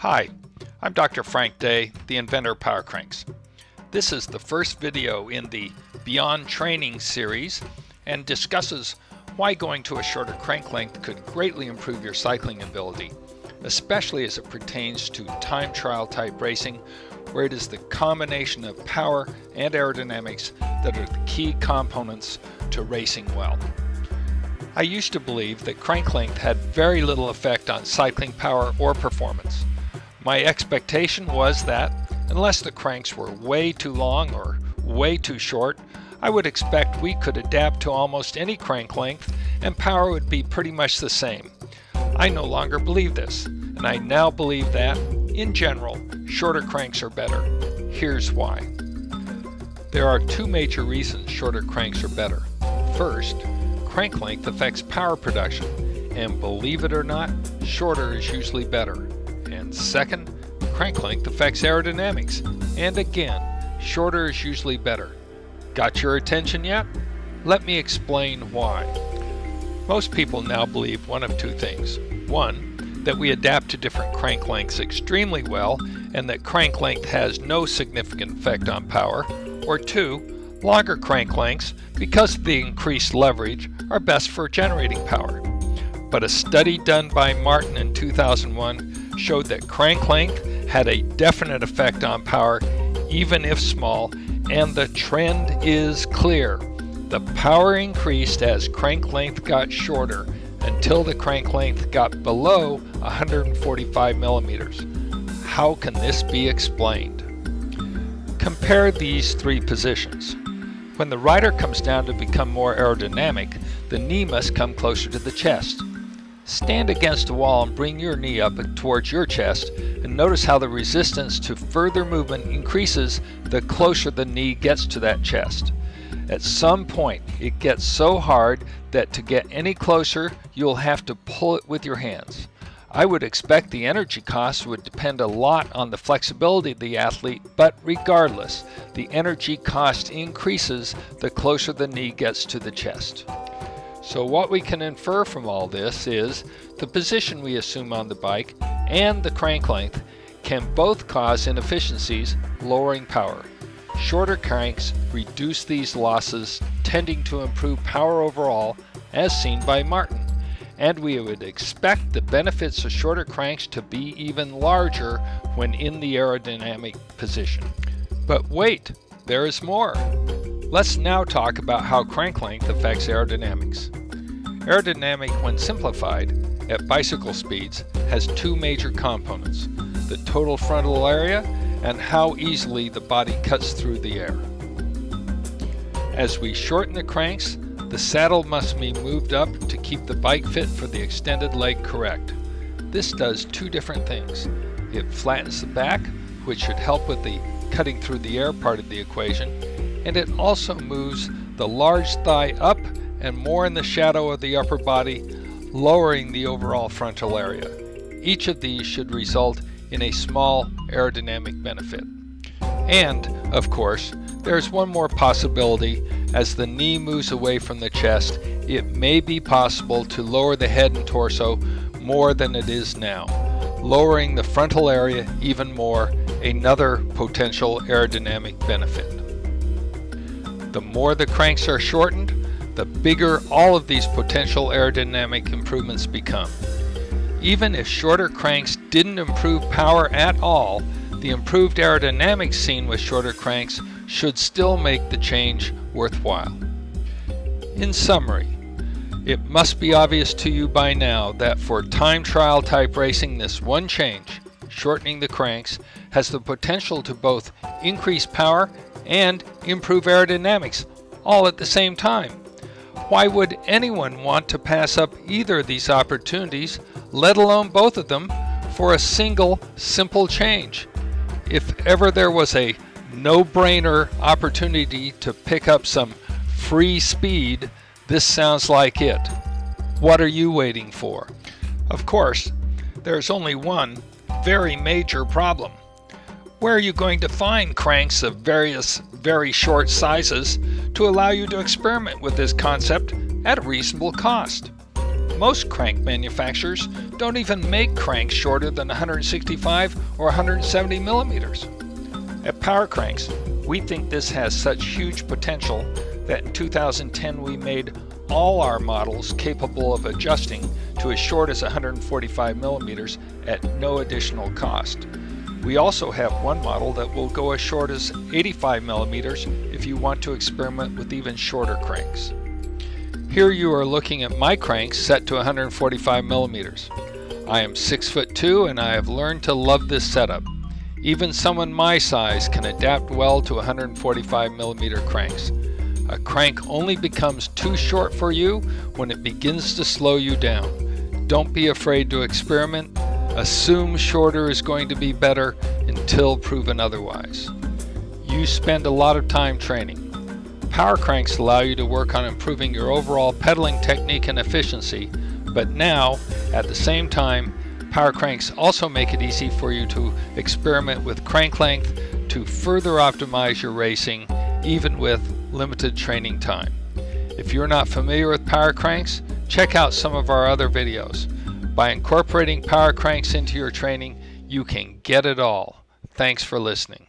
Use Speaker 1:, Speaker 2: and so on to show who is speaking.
Speaker 1: Hi, I'm Dr. Frank Day, the inventor of POWERCRANKS. This is the first video in the Beyond Training series and discusses why going to a shorter crank length could greatly improve your cycling ability, especially as it pertains to time trial type racing, where it is the combination of power and aerodynamics that are the key components to racing well. I used to believe that crank length had very little effect on cycling power or performance. My expectation was that, unless the cranks were way too long or way too short, I would expect we could adapt to almost any crank length and power would be pretty much the same. I no longer believe this, and I now believe that, in general, shorter cranks are better. Here's why. There are two major reasons shorter cranks are better. First, crank length affects power production, and believe it or not, shorter is usually better. And second, crank length affects aerodynamics, and again, shorter is usually better. Got your attention yet? Let me explain why. Most people now believe one of two things. One, that we adapt to different crank lengths extremely well, and that crank length has no significant effect on power. Or two, longer crank lengths, because of the increased leverage, are best for generating power. But a study done by Martin in 2001 showed that crank length had a definite effect on power, even if small, and the trend is clear. The power increased as crank length got shorter until the crank length got below 145 millimeters. How can this be explained? Compare these three positions. When the rider comes down to become more aerodynamic, the knee must come closer to the chest. Stand against a wall and bring your knee up towards your chest, and notice how the resistance to further movement increases the closer the knee gets to that chest. At some point, it gets so hard that to get any closer, you'll have to pull it with your hands. I would expect the energy cost would depend a lot on the flexibility of the athlete, but regardless, the energy cost increases the closer the knee gets to the chest. So what we can infer from all this is the position we assume on the bike and the crank length can both cause inefficiencies, lowering power. Shorter cranks reduce these losses, tending to improve power overall, as seen by Martin. And we would expect the benefits of shorter cranks to be even larger when in the aerodynamic position. But wait, there is more. Let's now talk about how crank length affects aerodynamics. Aerodynamic, when simplified, at bicycle speeds, has two major components: the total frontal area and how easily the body cuts through the air. As we shorten the cranks, the saddle must be moved up to keep the bike fit for the extended leg correct. This does two different things. It flattens the back, which should help with the cutting through the air part of the equation, and it also moves the large thigh up and more in the shadow of the upper body, lowering the overall frontal area. Each of these should result in a small aerodynamic benefit. And, of course, there's one more possibility. As the knee moves away from the chest, it may be possible to lower the head and torso more than it is now, lowering the frontal area even more, another potential aerodynamic benefit. The more the cranks are shortened, the bigger all of these potential aerodynamic improvements become. Even if shorter cranks didn't improve power at all, the improved aerodynamics seen with shorter cranks should still make the change worthwhile. In summary, it must be obvious to you by now that for time trial type racing, this one change, shortening the cranks, has the potential to both increase power and improve aerodynamics all at the same time. Why would anyone want to pass up either of these opportunities, let alone both of them, for a single simple change? If ever there was a no-brainer opportunity to pick up some free speed, this sounds like it. What are you waiting for? Of course, there's only one very major problem. Where are you going to find cranks of various very short sizes to allow you to experiment with this concept at a reasonable cost? Most crank manufacturers don't even make cranks shorter than 165 or 170 millimeters. At POWERCRANKS, we think this has such huge potential that in 2010 we made all our models capable of adjusting to as short as 145 millimeters at no additional cost. We also have one model that will go as short as 85 millimeters if you want to experiment with even shorter cranks. Here you are looking at my cranks set to 145 millimeters. I am 6'2" and I have learned to love this setup. Even someone my size can adapt well to 145 millimeter cranks. A crank only becomes too short for you when it begins to slow you down. Don't be afraid to experiment. Assume shorter is going to be better until proven otherwise. You spend a lot of time training. Power cranks allow you to work on improving your overall pedaling technique and efficiency, but now, at the same time, power cranks also make it easy for you to experiment with crank length to further optimize your racing, even with limited training time. If you're not familiar with power cranks, check out some of our other videos. By incorporating power cranks into your training, you can get it all. Thanks for listening.